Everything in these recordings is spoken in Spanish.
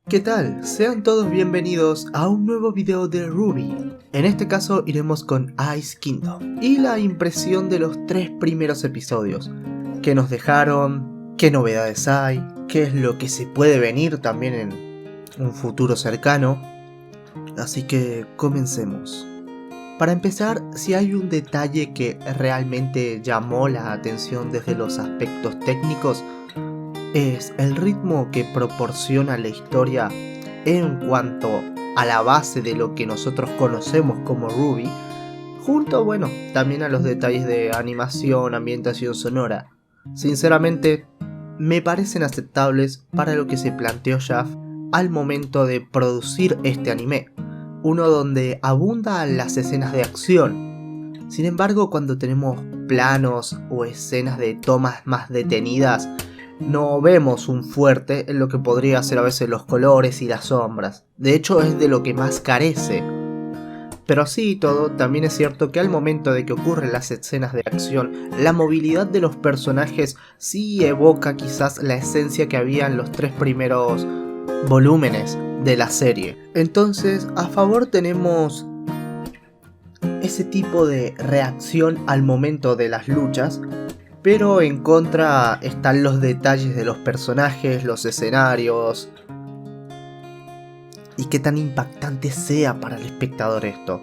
¿Qué tal? Sean todos bienvenidos a un nuevo video de RWBY. En este caso iremos con Ice Kingdom y la impresión de los 3 primeros episodios. ¿Qué nos dejaron? ¿Qué novedades hay? ¿Qué es lo que se puede venir también en un futuro cercano? Así que comencemos. Para empezar, si hay un detalle que realmente llamó la atención desde los aspectos técnicos, es el ritmo que proporciona la historia en cuanto a la base de lo que nosotros conocemos como RWBY, junto, también a los detalles de animación, ambientación sonora. Sinceramente, me parecen aceptables para lo que se planteó Shaft al momento de producir este anime, uno donde abundan las escenas de acción. Sin embargo, cuando tenemos planos o escenas de tomas más detenidas, no vemos un fuerte en lo que podría ser a veces los colores y las sombras. De hecho, es de lo que más carece. Pero así y todo, también es cierto que al momento de que ocurren las escenas de acción, la movilidad de los personajes sí evoca quizás la esencia que había en los 3 primeros volúmenes de la serie. Entonces, a favor tenemos ese tipo de reacción al momento de las luchas, pero en contra están los detalles de los personajes, los escenarios y qué tan impactante sea para el espectador esto.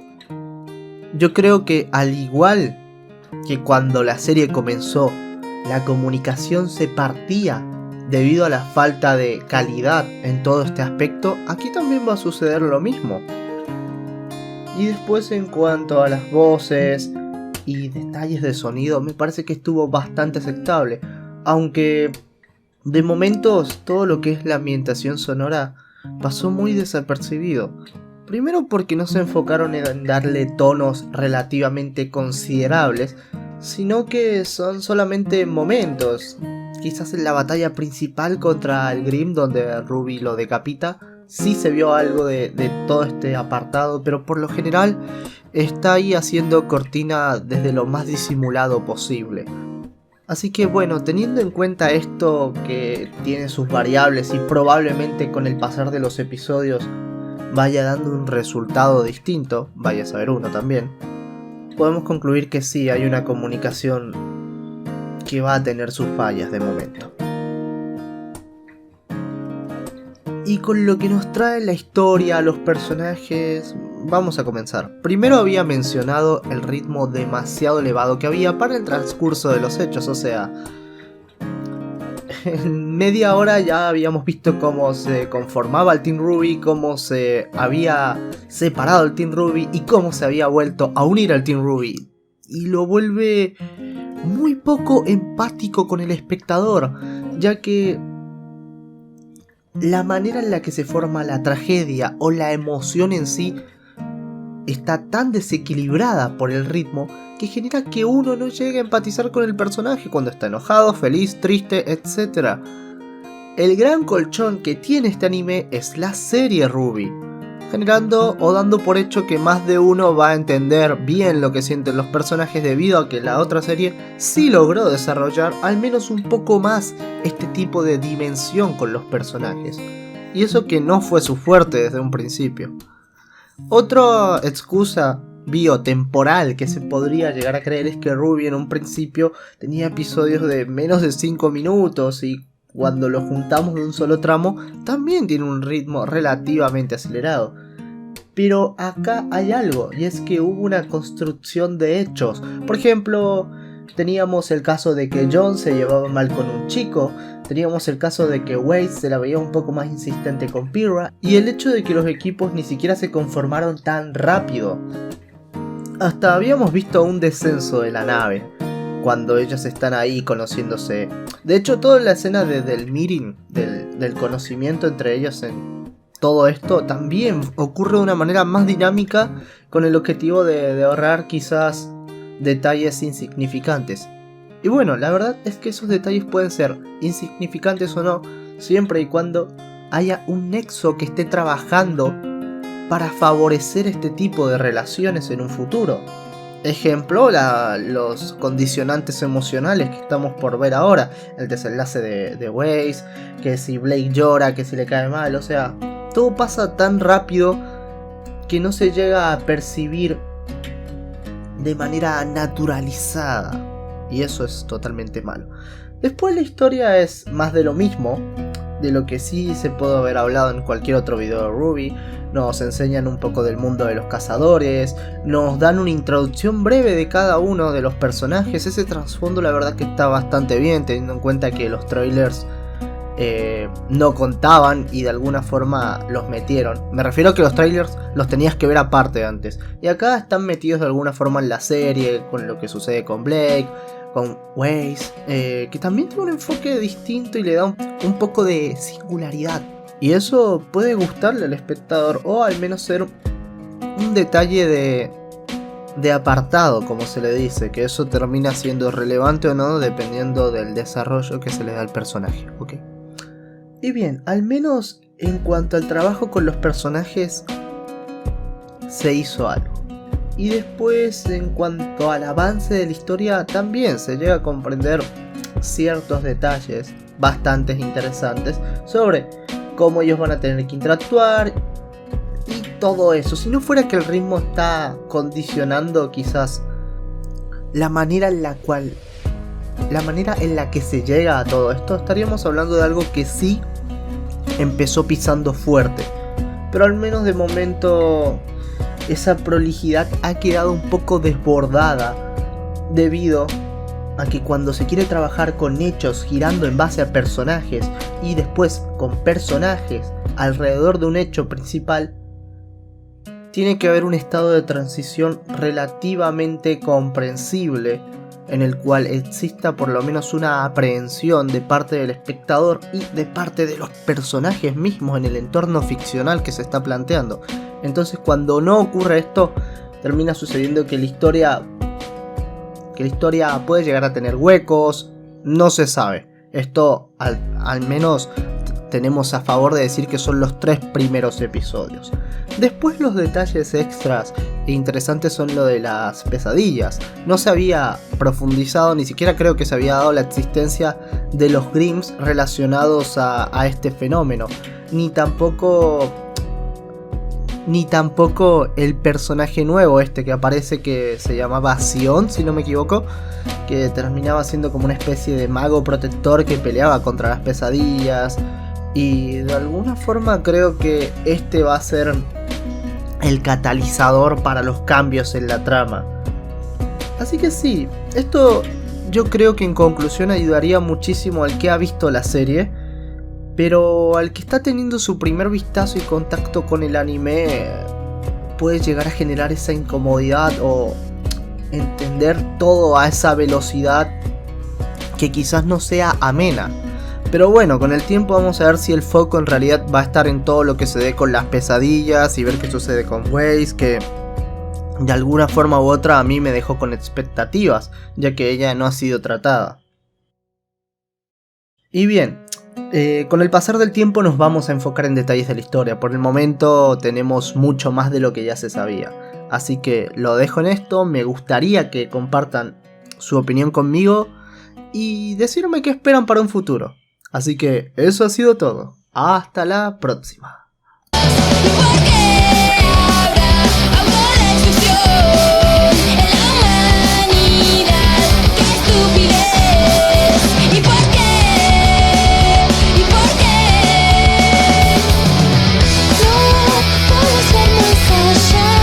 Yo creo que al igual que cuando la serie comenzó, la comunicación se partía debido a la falta de calidad en todo este aspecto, aquí también va a suceder lo mismo. Y después, en cuanto a las voces y detalles de sonido, me parece que estuvo bastante aceptable, aunque de momentos todo lo que es la ambientación sonora pasó muy desapercibido. Primero porque no se enfocaron en darle tonos relativamente considerables, sino que son solamente momentos. Quizás en la batalla principal contra el Grimm, donde RWBY lo decapita, sí se vio algo de todo este apartado, pero por lo general está ahí haciendo cortina desde lo más disimulado posible. Así que teniendo en cuenta esto, que tiene sus variables y probablemente con el pasar de los episodios vaya dando un resultado distinto, vaya a saber uno también, podemos concluir que sí hay una comunicación que va a tener sus fallas de momento. Y con lo que nos trae la historia, los personajes, vamos a comenzar. Primero había mencionado el ritmo demasiado elevado que había para el transcurso de los hechos, o sea, en media hora ya habíamos visto cómo se conformaba el Team RWBY, cómo se había separado el Team RWBY y cómo se había vuelto a unir al Team RWBY. Y lo vuelve muy poco empático con el espectador, ya que la manera en la que se forma la tragedia o la emoción en sí está tan desequilibrada por el ritmo que genera que uno no llegue a empatizar con el personaje cuando está enojado, feliz, triste, etc. El gran colchón que tiene este anime es la serie RWBY, generando o dando por hecho que más de uno va a entender bien lo que sienten los personajes debido a que la otra serie sí logró desarrollar al menos un poco más este tipo de dimensión con los personajes. Y eso que no fue su fuerte desde un principio. Otra excusa biotemporal que se podría llegar a creer es que RWBY en un principio tenía episodios de menos de 5 minutos y cuando lo juntamos de un solo tramo también tiene un ritmo relativamente acelerado. Pero acá hay algo, y es que hubo una construcción de hechos. Por ejemplo, teníamos el caso de que John se llevaba mal con un chico, teníamos el caso de que Wade se la veía un poco más insistente con Pyrrha, y el hecho de que los equipos ni siquiera se conformaron tan rápido. Hasta habíamos visto un descenso de la nave cuando ellos están ahí conociéndose. De hecho, toda la escena del meeting, del conocimiento entre ellos en todo esto, también ocurre de una manera más dinámica con el objetivo de ahorrar quizás detalles insignificantes. Y la verdad es que esos detalles pueden ser insignificantes o no, siempre y cuando haya un nexo que esté trabajando para favorecer este tipo de relaciones en un futuro. Ejemplo, los condicionantes emocionales que estamos por ver ahora, el desenlace de Waze, que si Blake llora, que si le cae mal, o sea, todo pasa tan rápido que no se llega a percibir de manera naturalizada, y eso es totalmente malo. Después la historia es más de lo mismo, de lo que sí se puede haber hablado en cualquier otro video de RWBY. Nos enseñan un poco del mundo de los cazadores, nos dan una introducción breve de cada uno de los personajes. Ese trasfondo la verdad que está bastante bien, teniendo en cuenta que los trailers no contaban y de alguna forma los metieron. Me refiero a que los trailers los tenías que ver aparte antes, y acá están metidos de alguna forma en la serie, con lo que sucede con Blake, con Weiss, que también tiene un enfoque distinto y le da un poco de singularidad. Y eso puede gustarle al espectador, o al menos ser un detalle de apartado, como se le dice, que eso termina siendo relevante o no dependiendo del desarrollo que se le da al personaje, ¿ok? Y bien, al menos en cuanto al trabajo con los personajes, se hizo algo. Y después, en cuanto al avance de la historia, también se llega a comprender ciertos detalles bastante interesantes sobre cómo ellos van a tener que interactuar y todo eso. Si no fuera que el ritmo está condicionando quizás la manera en la que se llega a todo esto, estaríamos hablando de algo que sí empezó pisando fuerte, pero al menos de momento esa prolijidad ha quedado un poco desbordada debido a que cuando se quiere trabajar con hechos girando en base a personajes y después con personajes alrededor de un hecho principal, tiene que haber un estado de transición relativamente comprensible en el cual exista por lo menos una aprehensión de parte del espectador y de parte de los personajes mismos en el entorno ficcional que se está planteando. Entonces, cuando no ocurre esto, termina sucediendo que la historia puede llegar a tener huecos, no se sabe. Esto al menos tenemos a favor de decir que son los 3 primeros episodios. Después los detalles extras e interesantes son lo de las pesadillas. No se había profundizado, ni siquiera creo que se había dado la existencia de los Grims relacionados a este fenómeno. Ni tampoco el personaje nuevo que aparece, que se llamaba Sion, si no me equivoco, que terminaba siendo como una especie de mago protector que peleaba contra las pesadillas. Y de alguna forma creo que este va a ser el catalizador para los cambios en la trama. Así que sí, esto yo creo que en conclusión ayudaría muchísimo al que ha visto la serie, pero al que está teniendo su primer vistazo y contacto con el anime puede llegar a generar esa incomodidad o entender todo a esa velocidad que quizás no sea amena. Pero bueno, con el tiempo vamos a ver si el foco en realidad va a estar en todo lo que se dé con las pesadillas y ver qué sucede con Weiss, que de alguna forma u otra a mí me dejó con expectativas, ya que ella no ha sido tratada. Y bien, con el pasar del tiempo nos vamos a enfocar en detalles de la historia. Por el momento tenemos mucho más de lo que ya se sabía. Así que lo dejo en esto, me gustaría que compartan su opinión conmigo y decirme qué esperan para un futuro. Así que eso ha sido todo. Hasta la próxima.